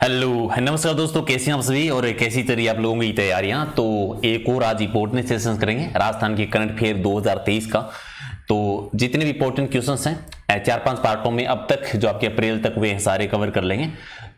Hello नमस्कार दोस्तों, कैसे हैं आप सभी और कैसी चल रही आप लोगों की तैयारियां। तो एक और आज इंपॉर्टेंट सेशन करेंगे राजस्थान के करंट अफेयर 2023 का। तो जितने भी इंपॉर्टेंट क्वेश्चंस हैं 4-5 पार्टों में अब तक जो आपके अप्रैल तक हुए हैं सारे कवर कर लेंगे।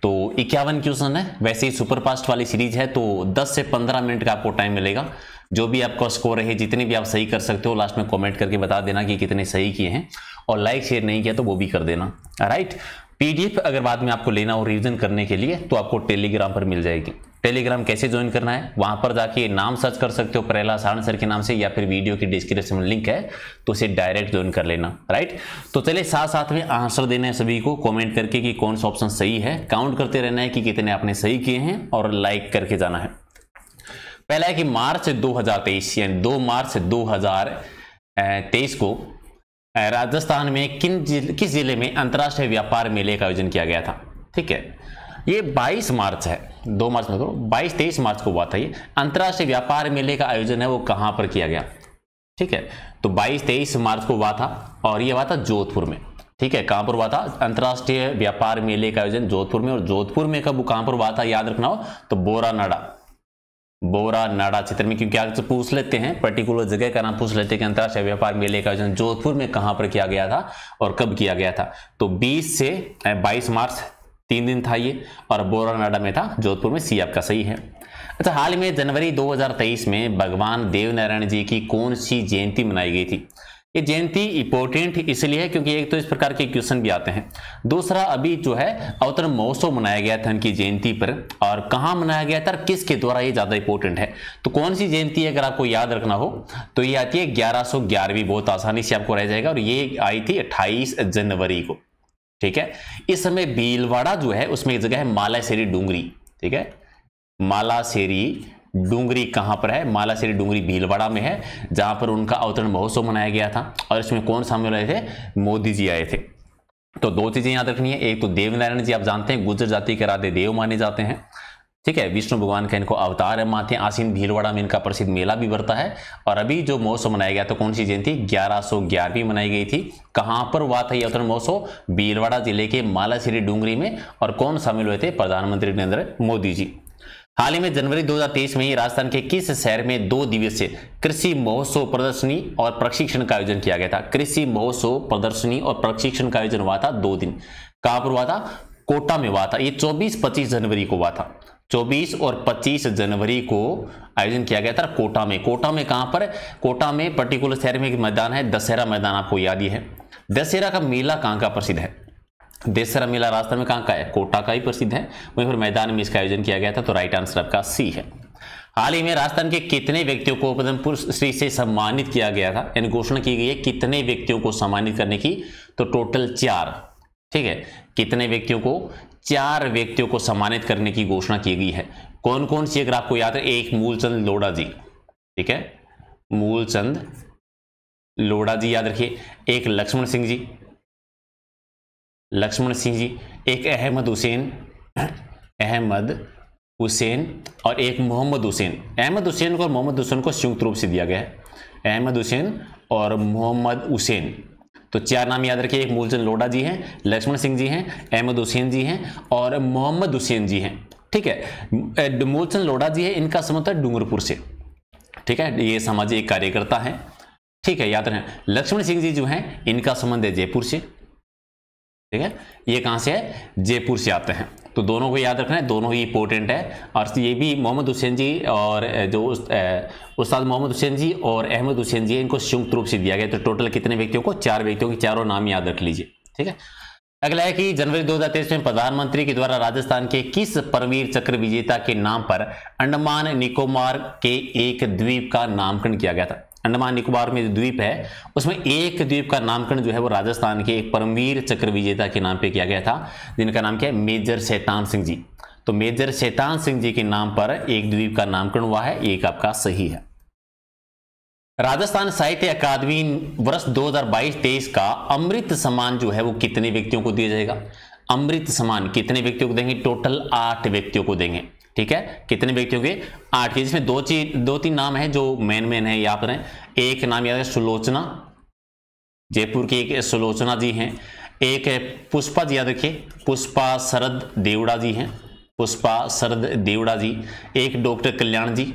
तो 51 क्वेश्चन है, वैसे ही सुपरफास्ट वाली सीरीज है तो 10 से 15 मिनट का आपको टाइम मिलेगा। जो भी आपका स्कोर है, जितने भी आप सही कर सकते हो, लास्ट में कमेंट करके बता देना कि कितने सही किए हैं, और लाइक शेयर नहीं किया तो वो भी कर देना। राइट, पीडीएफ अगर बाद में आपको लेना हो रिवीजन करने के लिए तो आपको टेलीग्राम पर मिल जाएगी। टेलीग्राम कैसे ज्वाइन करना है, वहां पर जाके नाम सर्च कर सकते हो प्रहलाद सारण सर के नाम से, या फिर वीडियो की डिस्क्रिप्शन में लिंक है तो उसे डायरेक्ट ज्वाइन कर लेना। राइट, तो चलिए साथ साथ में आंसर देना है सभी को कमेंट करके कि कौन सा ऑप्शन सही है। काउंट करते रहना है कि कितने आपने सही किए हैं और लाइक करके जाना है। पहला है कि मार्च 2023 यानी 2 मार्च 2023 को राजस्थान में किस जिले में अंतर्राष्ट्रीय व्यापार मेले का आयोजन किया गया था। ठीक है, ये 22 मार्च है, 2 मार्च में 22-23 मार्च को हुआ था। ये अंतर्राष्ट्रीय व्यापार मेले का आयोजन है वो कहां पर किया गया। ठीक है, तो 22-23 मार्च को हुआ था और ये हुआ था जोधपुर में। ठीक है, कहां पर हुआ था अंतर्राष्ट्रीय व्यापार मेले का आयोजन जोधपुर में। और जोधपुर में कब कहां पर हुआ था याद रखना हो तो बोरानाड़ा क्षेत्र में, क्योंकि आगे पूछ लेते हैं पर्टिकुलर जगह का नाम पूछ लेते हैं कि अंतर्राष्ट्रीय व्यापार मेले का आयोजन जोधपुर में कहां पर किया गया था और कब किया गया था। तो 20 से 22 मार्च 3 दिन था ये, और बोरानाड़ा में था, जोधपुर में। सी आपका सही है। अच्छा, हाल में जनवरी 2023 में भगवान देवनारायण जी की कौन सी जयंती मनाई गई थी। ये जयंती इंपॉर्टेंट इसलिए है क्योंकि एक तो इस प्रकार के क्वेश्चन भी आते हैं, दूसरा अभी जो है अवतरण महोत्सव मनाया गया था उनकी जयंती पर, और कहां मनाया गया था और किसके द्वारा, ये ज्यादा इंपॉर्टेंट है। तो कौन सी जयंती है अगर आपको याद रखना हो तो ये आती है 1111वीं, बहुत आसानी से आपको रह जाएगा, और ये आई थी 28 जनवरी को। ठीक है, इस समय भीलवाड़ा जो है उसमें एक जगह है मालासेरी डूंगरी। ठीक है, मालासेरी डूंगरी कहां पर है, मालासेरी डूंगरी भीलवाड़ा में है, जहां पर उनका अवतरण महोत्सव मनाया गया था। और इसमें कौन शामिल हुए थे, मोदी जी आए थे। तो 2 चीजें याद रखनी है, एक तो देवनारायण जी आप जानते हैं गुर्जर जाति के राधे देव माने जाते हैं। ठीक है, विष्णु भगवान का इनको अवतार है, माथे आसीन भीलवाड़ा में इनका प्रसिद्ध मेला भी बढ़ता है। और अभी जो महोत्सव मनाया गया तो कौन सी जयंती 1111वीं मनाई गई थी। कहां पर हुआ था यह अवतरण महोत्सव, भीलवाड़ा जिले के मालासेरी डूंगरी में। और कौन शामिल हुए थे, प्रधानमंत्री नरेंद्र मोदी जी। हाल ही में जनवरी 2023 में ही राजस्थान के किस शहर में 2 दिवसीय कृषि महोत्सव प्रदर्शनी और प्रशिक्षण का आयोजन किया गया था। कृषि महोत्सव प्रदर्शनी और प्रशिक्षण का आयोजन हुआ था 2 दिन। कहां पर हुआ था, कोटा में हुआ था। ये 24-25 जनवरी को हुआ था। 24 और 25 जनवरी को आयोजन किया गया था कोटा में। कोटा में कहां पर, कोटा में पर्टिकुलर शहर में एक मैदान है, दशहरा मैदान, आपको याद ही है। दशहरा का मेला कहां का प्रसिद्ध है, दशहरा मेला राजस्थान में कहां का है, कोटा का ही प्रसिद्ध है। वहीं पर मैदान में इसका आयोजन किया गया था। तो राइट आंसर आपका सी है। हाल ही में राजस्थान के कितने व्यक्तियों को पद्म श्री से सम्मानित किया गया था, यानी घोषणा की गई है कितने व्यक्तियों को सम्मानित करने की, तो टोटल 4। ठीक है, कितने व्यक्तियों को, 4 व्यक्तियों को सम्मानित करने की घोषणा की गई है। कौन कौन सी अगर आपको याद है, एक मूलचंद लोढ़ा जी। ठीक है, मूलचंद लोढ़ा जी याद रखिए। एक लक्ष्मण सिंह जी, एक अहमद हुसैन और एक मोहम्मद हुसैन। अहमद हुसैन को और मोहम्मद हुसैन को संयुक्त रूप से दिया गया है, अहमद हुसैन और मोहम्मद हुसैन। तो 4 नाम याद रखिए, एक मूलचंद लोढ़ा जी हैं, लक्ष्मण सिंह जी हैं, अहमद हुसैन जी हैं और मोहम्मद हुसैन जी हैं। ठीक है, मूलचंद लोढ़ा जी है, इनका संबंध है डूंगरपुर से। ठीक है, ये सामाजिक कार्यकर्ता है। ठीक है, याद रखें। लक्ष्मण सिंह जी जो हैं इनका संबंध है जयपुर से। ठीक है, ये कहां से है, जयपुर से आते हैं। तो दोनों को याद रखना है, दोनों ही इंपॉर्टेंट है। और ये भी मोहम्मद हुसैन जी और जो उस्ताद मोहम्मद हुसैन जी और अहमद हुसैन जी, इनको संयुक्त रूप से दिया गया। तो टोटल कितने व्यक्तियों को, 4 व्यक्तियों के चारों नाम याद रख लीजिए। ठीक है, अगला है कि जनवरी 2023 में प्रधानमंत्री के द्वारा राजस्थान के किस परमवीर चक्र विजेता के नाम पर अंडमान निकोबार के एक द्वीप का नामकरण किया गया था। अंडमान निकोबार में जो द्वीप है उसमें एक द्वीप का नामकरण जो है वो राजस्थान के एक परमवीर चक्र विजेता के नाम पे किया गया था, जिनका नाम क्या है, मेजर शैतान सिंह जी। तो मेजर शैतान सिंह जी के नाम पर एक द्वीप का नामकरण हुआ है, एक आपका सही है। राजस्थान साहित्य अकादमी वर्ष 2022-23 का अमृत सम्मान जो है वो कितने व्यक्तियों को दिया जाएगा। अमृत सम्मान कितने व्यक्तियों को देंगे, टोटल 8 व्यक्तियों को देंगे। ठीक है, कितने व्यक्तियों के, 8 के, जिसमें 2-3 नाम है जो मेन है यहाँ पर है। एक नाम याद है सुलोचना, जयपुर की एक सुलोचना जी हैं। एक है पुष्पा जी, याद रखिए, पुष्पा शरद देवड़ा जी हैं, पुष्पा शरद देवड़ा जी, एक डॉक्टर कल्याण जी,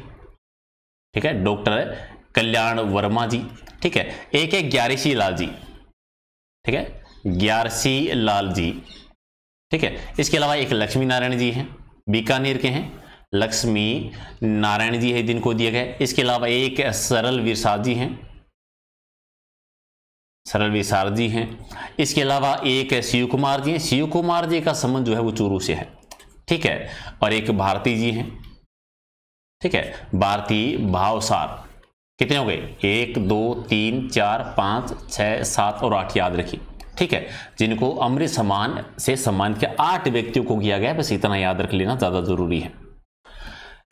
ठीक है, डॉक्टर कल्याण वर्मा जी, ठीक है, एक है ग्यारसी लाल जी, ठीक है, ग्यारसी लाल जी, ठीक है। इसके अलावा एक लक्ष्मी नारायण जी हैं, बीकानेर के हैं, लक्ष्मी नारायण जी है जिनको दिया गया। इसके अलावा एक सरल विरसाद जी हैं, सरल विरसाद जी हैं। इसके अलावा एक शिव कुमार जी हैं, शिव कुमार जी का संबंध जो है वो चूरू से है, ठीक है। और एक भारती जी हैं, ठीक है, भारती भावसार। कितने हो गए? 1 2 3 4 5 6 7 और 8 याद रखिए, ठीक है, जिनको अमृत सम्मान से सम्मानित किया 8 व्यक्तियों को किया गया, बस इतना याद रख लेना ज्यादा जरूरी है।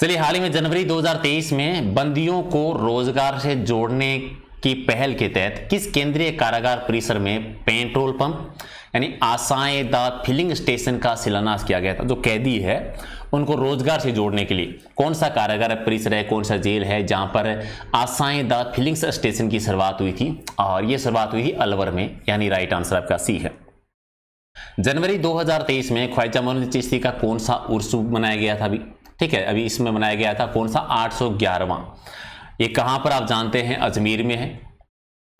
चलिए, हाल ही में जनवरी 2023 में बंदियों को रोजगार से जोड़ने की पहल के तहत किस केंद्रीय कारागार परिसर में पेट्रोल पंप यानी आसाएदार फिलिंग स्टेशन का शिलान्यास किया गया था? जो कैदी है उनको रोजगार से जोड़ने के लिए कौन सा कारागार परिसर है, कौन सा जेल है जहां पर आसाएदार फिलिंग स्टेशन की शुरुआत हुई थी? और यह शुरुआत हुई थी अलवर में, यानी राइट आंसर आपका सी है। जनवरी 2023 में ख्वाजा मोइनुद्दीन चिश्ती का कौन सा उर्स मनाया गया था? अभी ठीक है, अभी इसमें मनाया गया था कौन सा? 811वां। ये कहां पर आप जानते हैं? अजमेर में है।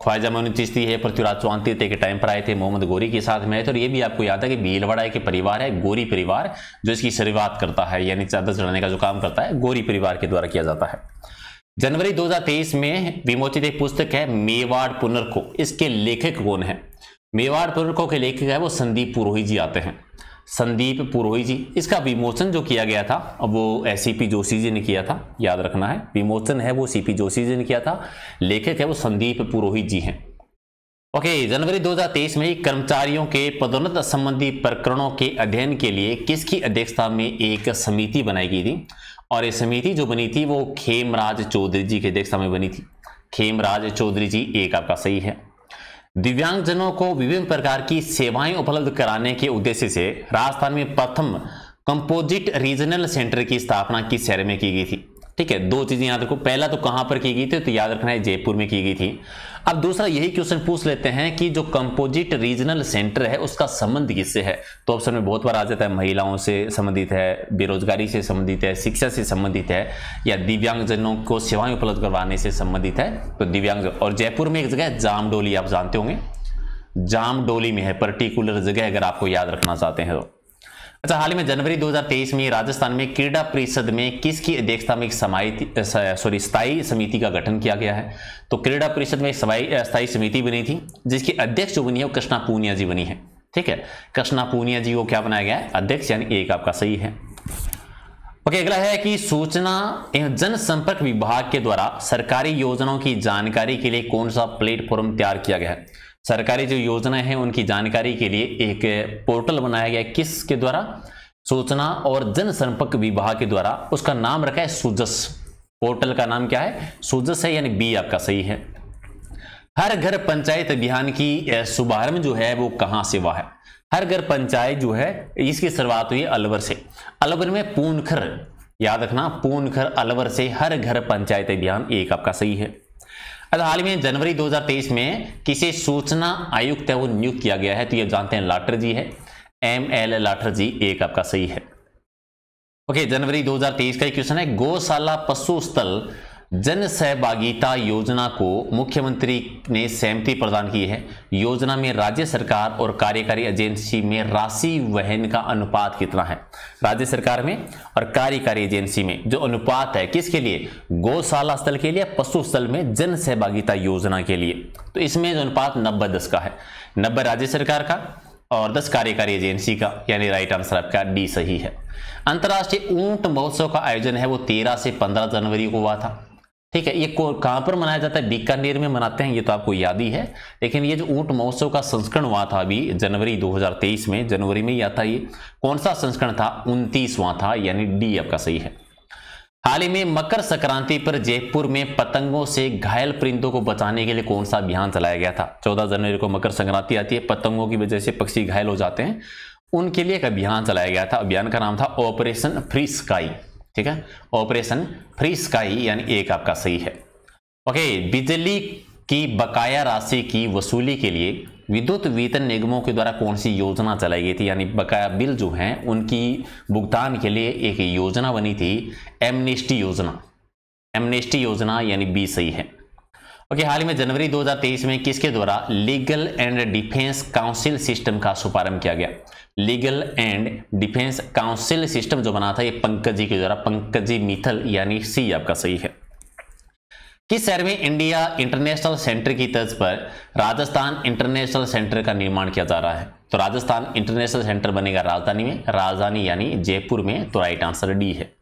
ख्वाजा मोइनुद्दीन चिश्ती है पृथ्वीराज चौहान तृतीय के टाइम पर आए थे, मोहम्मद गोरी के साथ में आए थे। और ये भी आपको याद है कि भीलवाड़ा के परिवार है, गोरी परिवार, जो इसकी शुरुआत करता है, यानी चादर चढ़ाने का जो काम करता है गोरी परिवार के द्वारा किया जाता है। जनवरी 2023 में विमोचित एक पुस्तक है मेवाड़ पुनर्को, इसके लेखक कौन है? मेवाड़ पुनर्को के लेखक है वो संदीप पुरोहित जी आते हैं, संदीप पुरोहित जी। इसका विमोचन जो किया गया था अब वो सीपी जोशी जी ने किया था, याद रखना है, विमोचन है वो सीपी जोशी जी ने किया था, लेखक है वो संदीप पुरोहित जी हैं। ओके, जनवरी 2023 में कर्मचारियों के पदोन्नत संबंधी प्रकरणों के अध्ययन के लिए किसकी अध्यक्षता में एक समिति बनाई गई थी? और ये समिति जो बनी थी वो खेमराज चौधरी जी की अध्यक्षता में बनी थी। खेमराज चौधरी जी, एक आपका सही है। दिव्यांगजनों को विभिन्न प्रकार की सेवाएं उपलब्ध कराने के उद्देश्य से राजस्थान में प्रथम कंपोजिट रीजनल सेंटर की स्थापना किस शहर में की गई थी? ठीक है, दो चीजें याद रखो, पहला तो कहां पर की गई थी, तो याद रखना है जयपुर में की गई थी। अब दूसरा यही क्वेश्चन पूछ लेते हैं कि जो कंपोजिट रीजनल सेंटर है उसका संबंध किससे है? तो ऑप्शन में बहुत बार आ जाता है, महिलाओं से संबंधित है, बेरोजगारी से संबंधित है, शिक्षा से संबंधित है, या दिव्यांगजनों को सेवाएं उपलब्ध करवाने से संबंधित है। तो दिव्यांगजन, और जयपुर में एक जगह है जामडोली, आप जानते होंगे, जामडोली में है पर्टिकुलर जगह, अगर आपको याद रखना चाहते हैं तो। अच्छा, हाल ही में जनवरी 2023 में राजस्थान में क्रीड़ा परिषद में किसकी अध्यक्षता में एक स्थायी समिति का गठन किया गया है? तो क्रीड़ा परिषद में स्थायी समिति बनी थी, जिसकी अध्यक्ष जो बनी है वो कृष्णा पूनिया जी बनी है। ठीक है, कृष्णा पूनिया जी को क्या बनाया गया है? अध्यक्ष, यानी एक आपका सही है। ओके, अगला है कि सूचना एवं जनसंपर्क विभाग के द्वारा सरकारी योजनाओं की जानकारी के लिए कौन सा प्लेटफॉर्म तैयार किया गया है? सरकारी जो योजनाएं हैं उनकी जानकारी के लिए एक पोर्टल बनाया गया है, किसके द्वारा? सूचना और जनसंपर्क विभाग के द्वारा। उसका नाम रखा है सुजस। पोर्टल का नाम क्या है? सुजस है, यानी बी आपका सही है। हर घर पंचायत अभियान की शुभारंभ जो है वो कहां से हुआ है? हर घर पंचायत जो है इसकी शुरुआत हुई अलवर से। अलवर में पूनखर, याद रखना, पूनखर अलवर से हर घर पंचायत अभियान, एक आपका सही है। हाल में जनवरी 2023 में किसे सूचना आयुक्त है वो नियुक्त किया गया है? तो ये जानते हैं लाठर जी है, ML लाठर जी, एक आपका सही है। ओके, जनवरी 2023 का क्वेश्चन है, गौशाला पशु स्थल जन सहभागिता योजना को मुख्यमंत्री ने सहमति प्रदान की है। योजना में राज्य सरकार और कार्यकारी एजेंसी में राशि वहन का अनुपात कितना है? राज्य सरकार में और कार्यकारी एजेंसी में जो अनुपात है किसके लिए? गौशाला स्थल के लिए, पशु स्थल में जन सहभागिता योजना के लिए। तो इसमें जो अनुपात 90-10 का है, 90 राज्य सरकार का और 10 कार्यकारी एजेंसी का, यानी राइट आंसर आपका डी सही है। अंतर्राष्ट्रीय ऊंट महोत्सव का आयोजन है वो 13 से 15 जनवरी को हुआ था। ठीक है, ये कहां पर मनाया जाता है? बीकानेर में मनाते हैं, ये तो आपको याद ही है। लेकिन ये जो ऊंट महोत्सव का संस्करण हुआ था अभी जनवरी 2023 में, जनवरी में ही आता ये, कौन सा संस्करण था? 29वां था, यानी डी आपका सही है। हाल ही में मकर संक्रांति पर जयपुर में पतंगों से घायल परिंदों को बचाने के लिए कौन सा अभियान चलाया गया था? 14 जनवरी को मकर संक्रांति आती है, पतंगों की वजह से पक्षी घायल हो जाते हैं, उनके लिए एक अभियान चलाया गया था। अभियान का नाम था ऑपरेशन फ्री स्काई। ठीक है, ऑपरेशन फ्री स्काई, यानी एक आपका सही है। ओके, बिजली की बकाया राशि की वसूली के लिए विद्युत वितरण निगमों के द्वारा कौन सी योजना चलाई गई थी, यानी बकाया बिल जो हैं उनकी भुगतान के लिए एक योजना बनी थी, एमनेस्टी योजना। एमनेस्टी योजना यानी बी सही है। ओके, हाल ही में जनवरी 2023 में किसके द्वारा legal and defence council system का शुभारंभ किया गया? Legal and defence council system जो बना था ये पंकज जी के द्वारा, पंकज जी मित्तल, यानी सी आपका सही है। किस शहर में इंडिया इंटरनेशनल सेंटर की तर्ज पर राजस्थान इंटरनेशनल सेंटर का निर्माण किया जा रहा है? तो राजस्थान इंटरनेशनल सेंटर बनेगा राजधानी में, राजधानी यानी जयपुर में, तो राइट आंसर डी है।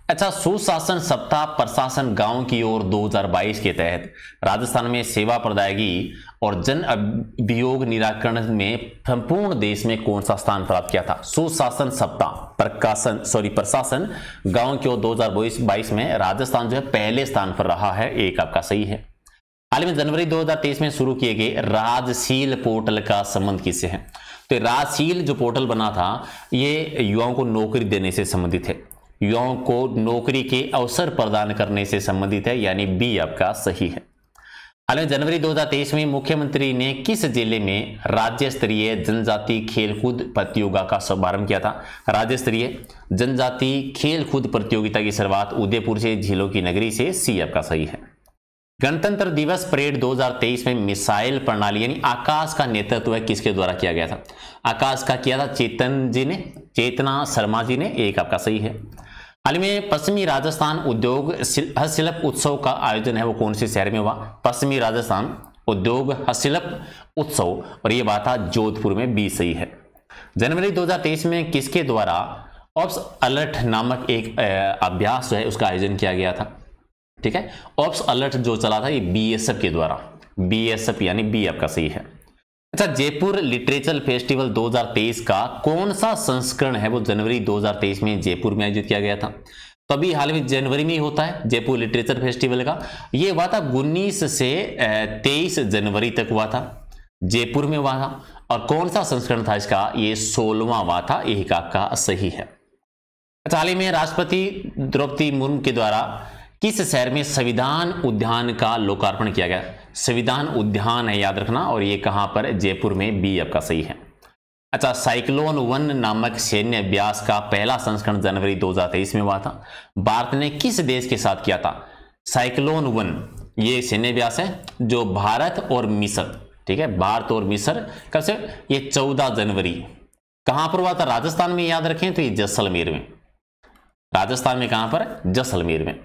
अच्छा, सुशासन सप्ताह प्रशासन गांव की ओर 2022 के तहत राजस्थान में सेवा प्रदायगी और जन अभियोग निराकरण में संपूर्ण देश में कौन सा स्थान प्राप्त किया था? सुशासन सप्ताह प्रशासन गांव की ओर 2022 में राजस्थान जो है पहले स्थान पर रहा है, एक आपका सही है। हाल में जनवरी 2023 में शुरू किए गए राजशील पोर्टल का संबंध किससे है? तो राजशील जो पोर्टल बना था ये युवाओं को नौकरी देने से संबंधित है, युवाओं को नौकरी के अवसर प्रदान करने से संबंधित है, यानी बी आपका सही है। हाल में जनवरी 2023 में मुख्यमंत्री ने किस जिले में राज्य स्तरीय जनजाति खेलकूद प्रतियोगिता का शुभारंभ किया था? राज्य स्तरीय जनजाति खेलकूद प्रतियोगिता की शुरुआत उदयपुर से, झीलों की नगरी से, सी आपका सही है। गणतंत्र दिवस परेड 2023 में मिसाइल प्रणाली यानी आकाश का नेतृत्व किसके द्वारा किया गया था? आकाश का किया था चेतना शर्मा जी ने, एक आपका सही है। हाल में पश्चिमी राजस्थान उद्योग हस्तशिल्प उत्सव का आयोजन है वो कौन से शहर में हुआ? पश्चिमी राजस्थान उद्योग हस्तशिल्प उत्सव, और ये बात था जोधपुर में, बी सही है। जनवरी 2023 में किसके द्वारा ऑप्स अलर्ट नामक एक अभ्यास जो है उसका आयोजन किया गया था? ठीक है, ऑप्स अलर्ट जो चला था ये बीएसएफ के द्वारा, बीएसएफ यानी बी आपका सही है। अच्छा, जयपुर लिटरेचर फेस्टिवल 2023 का कौन सा संस्करण है वो जनवरी 2023 में जयपुर में आयोजित किया गया था? तो अभी हाल में जनवरी में ही होता है जयपुर लिटरेचर फेस्टिवल का, ये हुआ था 19 से 23 जनवरी तक हुआ था, जयपुर में हुआ था। और कौन सा संस्करण था इसका? ये 16वां हुआ था, एक आपका सही है। अच्छा, हाल ही में राष्ट्रपति द्रौपदी मुर्मू के द्वारा किस शहर में संविधान उद्यान का लोकार्पण किया गया? संविधान उद्यान है, याद रखना, और ये कहां पर? जयपुर में, बी आपका सही है। अच्छा, साइक्लोन 1 नामक सैन्य अभ्यास का पहला संस्करण जनवरी 2023 में हुआ था, भारत ने किस देश के साथ किया था? साइक्लोन 1 ये सैन्य अभ्यास है जो भारत और मिस्र, ठीक है, भारत और मिस्र, कब से? ये 14 जनवरी। कहां पर हुआ था? राजस्थान में, याद रखें, तो ये जैसलमेर में, राजस्थान में, कहां पर? जैसलमेर में।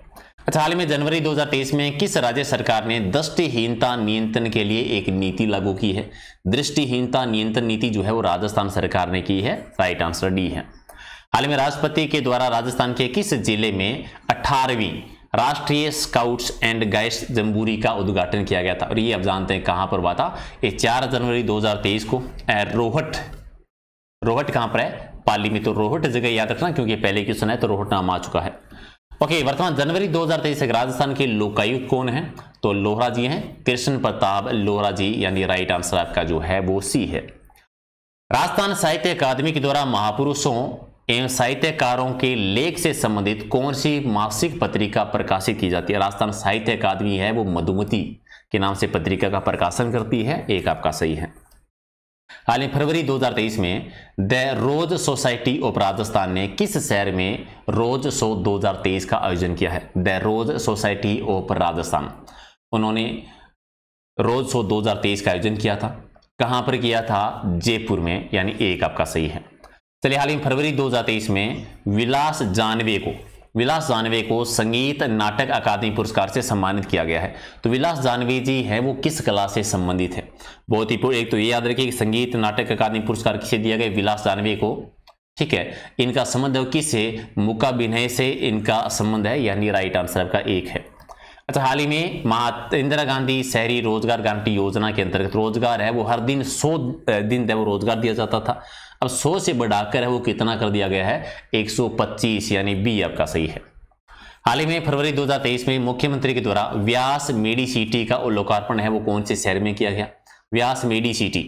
अच्छा, हाल में जनवरी 2023 में किस राज्य सरकार ने दृष्टिहीनता नियंत्रण के लिए एक नीति लागू की है? दृष्टिहीनता नियंत्रण नीति जो है वो राजस्थान सरकार ने की है, राइट आंसर डी है। हाल में राष्ट्रपति के द्वारा राजस्थान के किस जिले में 18वीं राष्ट्रीय स्काउट्स एंड गाइड्स जम्बूरी का उद्घाटन किया गया था? और ये आप जानते हैं कहां पर हुआ था? ये 4 जनवरी 2023 को रोहट कहां पर है? पाली में। तो रोहट जगह याद रखना क्योंकि पहले क्वेश्चन है, तो रोहट नाम आ चुका है। ओके, वर्तमान जनवरी 2023 तक राजस्थान के लोकायुक्त कौन है? तो लोहरा जी हैं, कृष्ण प्रताप लोहरा जी, यानी राइट आंसर आपका जो है वो सी है। राजस्थान साहित्य अकादमी के द्वारा महापुरुषों एवं साहित्यकारों के लेख से संबंधित कौन सी मासिक पत्रिका प्रकाशित की जाती है? राजस्थान साहित्य अकादमी है वो मधुमती के नाम से पत्रिका का प्रकाशन करती है, एक आपका सही है। हाल में फरवरी 2023 में the rose society of Rajasthan ने किस शहर में रोज शो 2023 का आयोजन किया है? The rose society of Rajasthan, उन्होंने रोज शो 2023 का आयोजन किया था। कहां पर किया था? जयपुर में, यानी एक आपका सही है। चलिए, हाल ही फरवरी 2023 में विलास जानवे को संगीत नाटक अकादमी पुरस्कार से सम्मानित किया गया है। तो विलास जानवे जी है वो किस कला से संबंधित है? बहुत ही एक तो ये याद रखिए कि संगीत नाटक अकादमी पुरस्कार किसे दिया गया? विलास जानवे को, ठीक है। इनका संबंध किससे? मूकाभिनय से इनका संबंध है, यानी राइट आंसर आपका एक है। अच्छा, हाल ही में महात्मा इंदिरा गांधी शहरी रोजगार गारंटी योजना के अंतर्गत रोजगार है वो हर दिन 100 दिन वो रोजगार दिया जाता था। अब 100 से बढ़ाकर है वो कितना कर दिया गया है? 125, यानी बी आपका सही है। हाल ही में फरवरी 2023 में मुख्यमंत्री के द्वारा व्यास मेडिसिटी का लोकार्पण है वो कौन से शहर में किया गया? व्यास मेडिसिटी,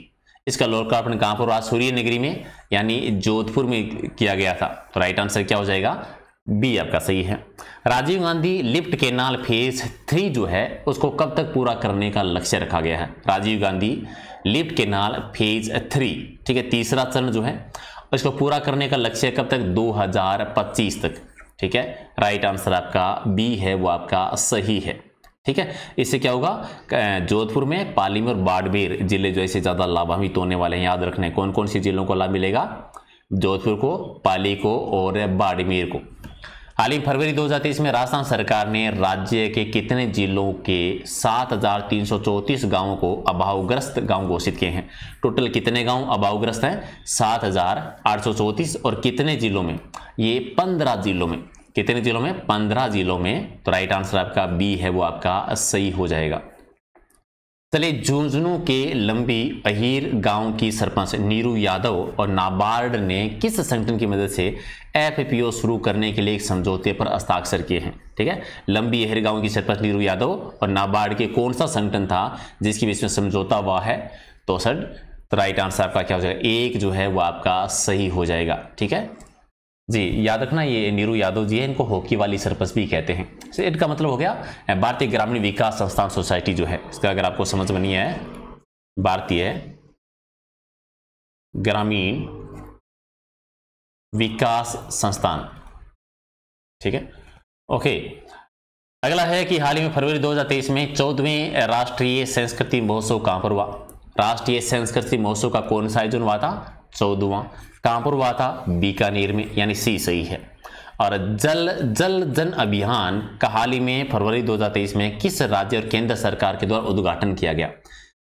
इसका लोकार्पण कहां पर हुआ? सूर्य नगरी में, यानी जोधपुर में किया गया था। तो राइट आंसर क्या हो जाएगा? बी आपका सही है। Rajiv Gandhi lift canal phase 3 जो है उसको कब तक पूरा करने का लक्ष्य रखा गया है? Rajiv Gandhi lift canal phase 3, ठीक है, तीसरा चरण जो है इसको पूरा करने का लक्ष्य कब तक, 2025 तक, ठीक है। राइट आंसर आपका बी है वो आपका सही है, ठीक है। इससे क्या होगा, जोधपुर में पाली और बाड़मेर जिले जो ऐसे ज्यादा लाभान्वित होने वाले हैं। याद रखने कौन कौन सी जिलों को लाभ मिलेगा, जोधपुर को, पाली को और बाड़मेर को। हाल ही फरवरी 2023 में राजस्थान सरकार ने राज्य के कितने जिलों के 7,334 गांवों को अभावग्रस्त गांव घोषित किए हैं। टोटल कितने गांव अभावग्रस्त हैं, 7,834, और कितने जिलों में, ये 15 जिलों में। कितने जिलों में, 15 जिलों में। तो राइट आंसर आपका बी है वो आपका सही हो जाएगा। चलिए, झुंझुनू के लंबी अहीर गांव की सरपंच नीरू यादव और नाबार्ड ने किस संगठन की मदद से एफपीओ शुरू करने के लिए एक समझौते पर हस्ताक्षर किए हैं, ठीक है। लंबी अहीर गांव की सरपंच नीरू यादव और नाबार्ड के कौन सा संगठन था जिसके बीच में समझौता हुआ है, तो राइट आंसर आपका क्या हो जाएगा, एक जो है वो आपका सही हो जाएगा, ठीक है जी। याद रखना ये नीरू यादव जी है, इनको हॉकी वाली सरपंच भी कहते हैं। तो इनका मतलब हो गया भारतीय ग्रामीण विकास संस्थान सोसाइटी जो है, इसका अगर आपको समझ में नहीं है, भारतीय ग्रामीण विकास संस्थान, ठीक है, ओके। अगला है कि हाल ही में फरवरी 2023 में 14वें राष्ट्रीय संस्कृति महोत्सव कहां पर हुआ। राष्ट्रीय संस्कृति महोत्सव का कौन सा आयोजन हुआ था, 14वां। कहां पर हुआ था, बीकानेर में, यानी सी सही है। और जल जन अभियान का हाल ही में फरवरी 2023 में किस राज्य और केंद्र सरकार के द्वारा उद्घाटन किया गया।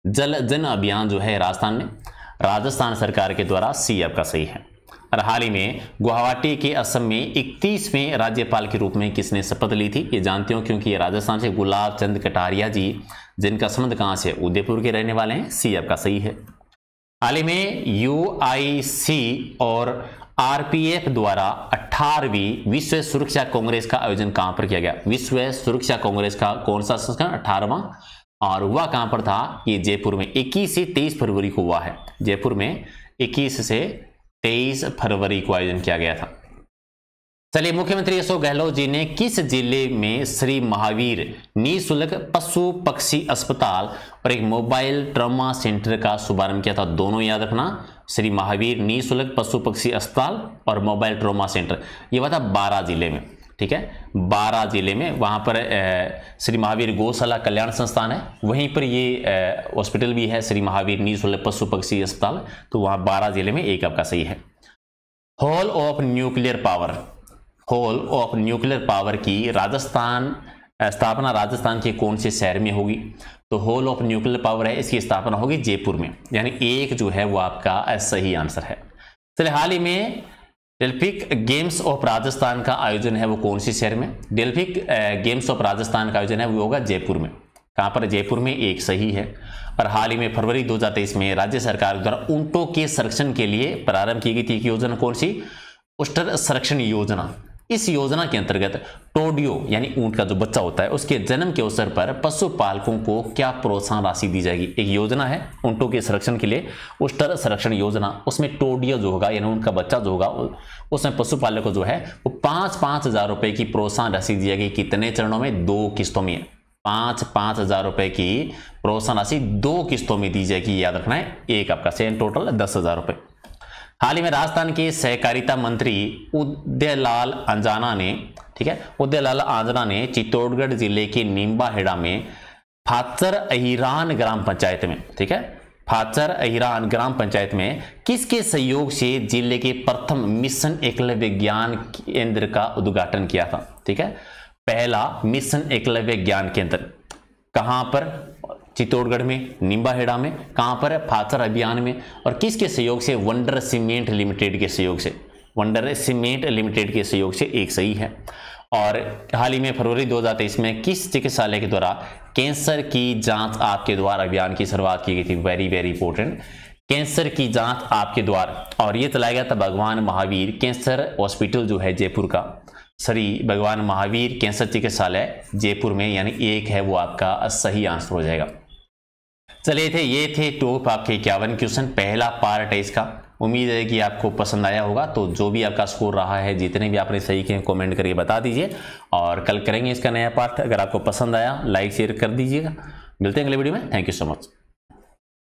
जल जन अभियान जो है राजस्थान में, राजस्थान सरकार के द्वारा, सी आपका सही है। और हाल ही में गुवाहाटी के असम में 31वें राज्यपाल के रूप में किसने शपथ ली थी, ये जानते हो क्योंकि ये राजस्थान से गुलाब चंद कटारिया जी, जिनका संबंध कहां से, उदयपुर के रहने वाले हैं, सी आपका सही है। हाल ही में यूआईसी और आरपीएफ द्वारा 18वीं विश्व सुरक्षा कांग्रेस का आयोजन कहां पर किया गया। विश्व सुरक्षा कांग्रेस का कौन सा संस्करण, 18वां, और वह कहां पर था, ये जयपुर में 21 से 23 फरवरी को हुआ है। जयपुर में 21 से 23 फरवरी को आयोजन किया गया था। चलिए, मुख्यमंत्री अशोक गहलोत जी ने किस जिले में श्री महावीर निःशुल्क पशु पक्षी अस्पताल और एक मोबाइल ट्रॉमा सेंटर का शुभारंभ किया था। दोनों याद रखना, श्री महावीर निःशुल्क पशु पक्षी अस्पताल और मोबाइल ट्रॉमा सेंटर, ये हुआ था 12 जिले में, ठीक है, 12 जिले में। वहां पर श्री महावीर गौशाला कल्याण संस्थान है, वहीं पर ये हॉस्पिटल भी है, श्री महावीर निःशुल्क पशु पक्षी अस्पताल, तो वहां 12 जिले में, एक आपका सही है। Hall of nuclear power, hall of nuclear power की राजस्थान स्थापना राजस्थान के कौन से शहर में होगी, तो हॉल ऑफ न्यूक्लियर पावर है, इसकी स्थापना होगी जयपुर में, यानी एक जो है वो आपका सही आंसर है। चलिए, हाल ही में डेल्फिक गेम्स ऑफ राजस्थान का आयोजन है वो कौन सी शहर में। डेल्फिक गेम्स ऑफ राजस्थान का आयोजन है वो होगा जयपुर में। कहां पर, जयपुर में, एक सही है। और हाल ही में फरवरी 2023 में राज्य सरकार द्वारा ऊंटों के संरक्षण के लिए प्रारंभ की गई थी योजना कौन सी, उष्टर संरक्षण योजना। इस योजना के अंतर्गत टोडियो यानी ऊंट का जो बच्चा होता है उसके जन्म के अवसर पर पशुपालकों को क्या प्रोत्साहन राशि दी जाएगी। एक योजना है ऊंटों के संरक्षण के लिए, उष्टर संरक्षण योजना, उसमें टोडियो जो होगा यानी उनका बच्चा जो होगा उसमें पशुपालक को जो है वो 5-5 हजार रुपए की प्रोत्साहन राशि दी जाएगी। कितने चरणों में, 2 किस्तों में। 5-5 हजार रुपए की प्रोत्साहन राशि 2 किस्तों में दी जाएगी, याद रखना है। एक आपका सेम टोटल 10,000 रुपए। हाल ही में राजस्थान के सहकारिता मंत्री उदयलाल अंजना ने, ठीक है, उदयलाल अंजना ने चित्तौड़गढ़ जिले के नींबाहेड़ा में फाचर अहिरान ग्राम पंचायत में, ठीक है, फाचर अहिरान ग्राम पंचायत में किसके सहयोग से जिले के प्रथम मिशन एकलव्य ज्ञान केंद्र का उद्घाटन किया था। ठीक है, पहला मिशन एकलव्य ज्ञान केंद्र कहां पर, चित्तौड़गढ़ में, नींबाहेड़ा में, कहां पर, फाचर अभियान में, और किसके सहयोग से, वंडर सीमेंट लिमिटेड के सहयोग से, वंडर सीमेंट लिमिटेड के सहयोग से, एक सही है। और हाल ही में फरवरी 2023 में किस चिकित्सालय के द्वारा कैंसर की जांच आपके द्वार अभियान की शुरुआत की गई थी। वेरी वेरी इंपॉर्टेंट, कैंसर की जांच आपके द्वार, और ये चलाया गया था भगवान महावीर कैंसर हॉस्पिटल जो है जयपुर का, श्री भगवान महावीर कैंसर चिकित्सालय जयपुर में, यानी एक है वो आपका सही आंसर हो जाएगा। चलिए ये थे टॉप आपके 51 क्वेश्चन, पहला पार्ट है इसका। उम्मीद है कि आपको पसंद आया होगा। तो जो भी आपका स्कोर रहा है, जितने भी आपने सही किए, कमेंट करके बता दीजिए, और कल करेंगे इसका नया पार्ट। अगर आपको पसंद आया लाइक शेयर कर दीजिएगा। मिलते हैं अगले वीडियो में। Thank you so much.